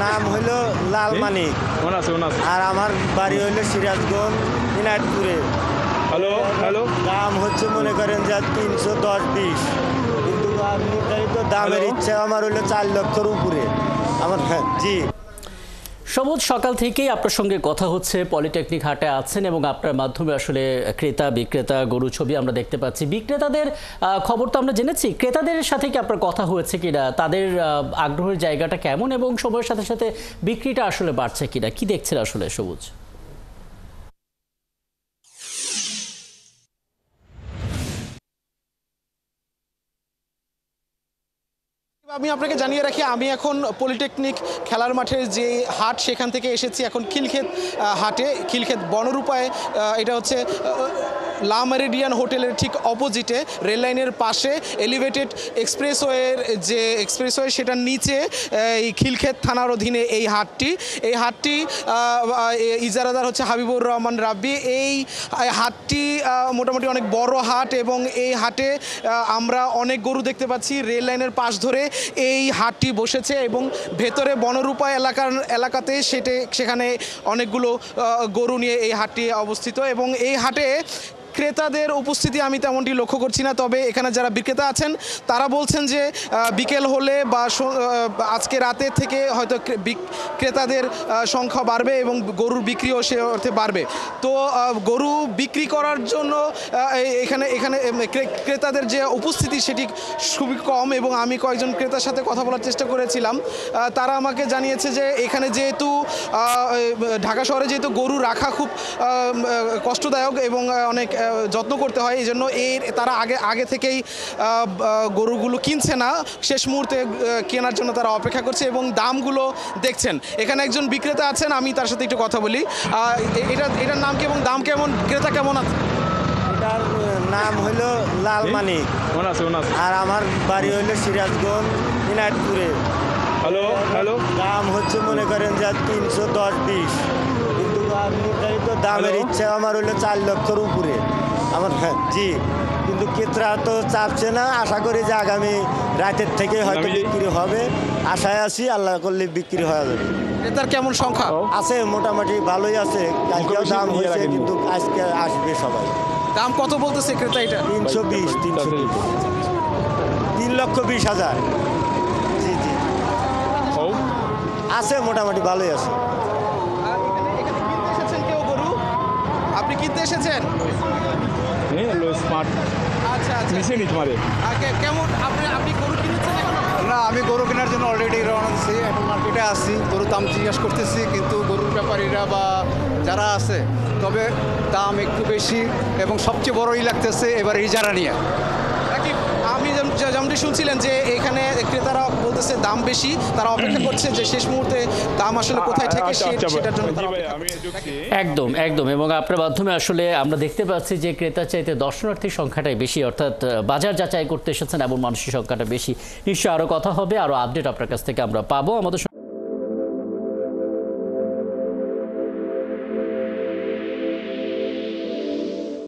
নাম হইল লালমানিক। আর আমার বাড়ি হইল সিরাজগঞ্জ ইনায়তপুরে। হ্যালো হ্যালো দাম হচ্ছে মনে করেন যে 310-20, কিন্তু নির্ধারিত দামের ইচ্ছা আমার হইলো 4 লক্ষের উপরে আমার। জি সবুজ, সকাল থেকেই আপনার সঙ্গে কথা হচ্ছে, পলিটেকনিক হাটে আছেন এবং আপনার মাধ্যমে আসলে ক্রেতা বিক্রেতা গরু ছবি আমরা দেখতে পাচ্ছি। বিক্রেতাদের খবর তো আমরা জেনেছি, ক্রেতাদের সাথে কি আপনার কথা হয়েছে কিনা, তাদের আগ্রহের জায়গাটা কেমন এবং সময়ের সাথে সাথে বিক্রিটা আসলে বাড়ছে কিনা, কি দেখছেন আসলে সবুজ? আমি আপনাকে জানিয়ে রাখি, আমি এখন পলিটেকনিক খেলার মাঠের যে হাট সেখান থেকে এসেছি এখন খিলক্ষেত হাটে। খিলক্ষেত বনরূপায়, এটা হচ্ছে লা মেরিডিয়ান হোটেলের ঠিক অপোজিটে, রেল লাইনের পাশে এলিভেটেড এক্সপ্রেসওয়ের যে এক্সপ্রেসওয়ে সেটার নিচে এই খিলক্ষেত থানার অধীনে এই হাটটি ইজারাদার হচ্ছে হাবিবুর রহমান রাব্বি। এই হাটটি মোটামুটি অনেক বড় হাট এবং এই হাটে আমরা অনেক গরু দেখতে পাচ্ছি। রেল লাইনের পাশ ধরে এই হাটটি বসেছে এবং ভেতরে বনরূপা এলাকাতে সেখানে অনেকগুলো গরু নিয়ে এই হাটটি অবস্থিত এবং এই হাটে ক্রেতাদের উপস্থিতি আমি তেমনটি লক্ষ্য করছি না। তবে এখানে যারা বিক্রেতা আছেন তারা বলছেন যে বিকেল হলে বা আজকে রাতে থেকে হয়তো ক্রেতাদের সংখ্যা বাড়বে এবং গরুর বিক্রিও সে অর্থে বাড়বে। তো গরু বিক্রি করার জন্য এখানে ক্রেতাদের যে উপস্থিতি সেটি খুবই কম এবং আমি কয়েকজন ক্রেতার সাথে কথা বলার চেষ্টা করেছিলাম। তারা আমাকে জানিয়েছে যে এখানে যেহেতু ঢাকা শহরে যেহেতু গরু রাখা খুব কষ্টদায়ক এবং অনেক যত্ন করতে হয়, এই জন্য তারা আগে থেকেই গরুগুলো কিনছে না, শেষ মুহূর্তে কেনার জন্য তারা অপেক্ষা করছে এবং দামগুলো দেখছেন। এখানে একজন বিক্রেতা আছেন, আমি তার সাথে একটু কথা বলি। এটার নাম কি এবং দাম কেমন, ক্রেতা কেমন আছে? এটার নাম হইল লালমানিক। আর আমার বাড়ি হইল সিরাজগঞ্জ ইনায়তপুরে। হ্যালো হ্যালো দাম হচ্ছে মনে করেন যে 310-20, কিন্তু নির্ধারিত দামের ইচ্ছা আমার হইলো 4 লক্ষের উপরে আমার। জি, কিন্তু ক্রেতা তো চাপছে না। আশা করি যে আগামী রাতের থেকে হয়তো বিক্রি হবে, আশায় আছি। আল্লাহ করলে বিক্রি হয়ে যাবে। ক্রেতার কেমন সংখ্যা আছে? মোটামুটি ভালোই আছে। কালকেও দাম হয়েছে, কিন্তু আজকে আসবে সবাই। দাম কত বলতেছে ক্রেতা? এটা 320, 3,20,000। জি জি আছে, মোটামুটি ভালোই আছে। এসেছেন কেউ গরু? আপনি কিনতে এসেছেন? আচ্ছা আচ্ছা, কেমন আপনি গরু কিনেছেন? না, আমি গরু কেনার জন্য অলরেডি রওনা দিচ্ছি। এখন মার্কেটে আসি, গরুর দাম জিজ্ঞাসা করতেছি, কিন্তু গরুর ব্যাপারীরা বা যারা আছে, তবে দাম একটু বেশি এবং সবচেয়ে বড়ই লাগতেছে এবার ইজারা নিয়ে। নাকি আমি যেমনটি শুনছিলেন যে এখানে ক্রেতারা বলতেছে দাম বেশি, তারা অপেক্ষা করছে যে শেষ মুহূর্তে দাম আসলে কোথায় থাকে সেটার জন্য তারা অপেক্ষা করছে। একদম একদম, এবং আপনার মাধ্যমে আসলে আমরা দেখতে পাচ্ছি যে ক্রেতার চাইতে দর্শনার্থীর সংখ্যাটাই বেশি, অর্থাৎ বাজার যাচাই করতে এসেছেন এমন মানুষের সংখ্যাটা বেশি। নিশ্চয়ই আরও কথা হবে, আরও আপডেট আপনার কাছ থেকে আমরা পাবো। আমাদের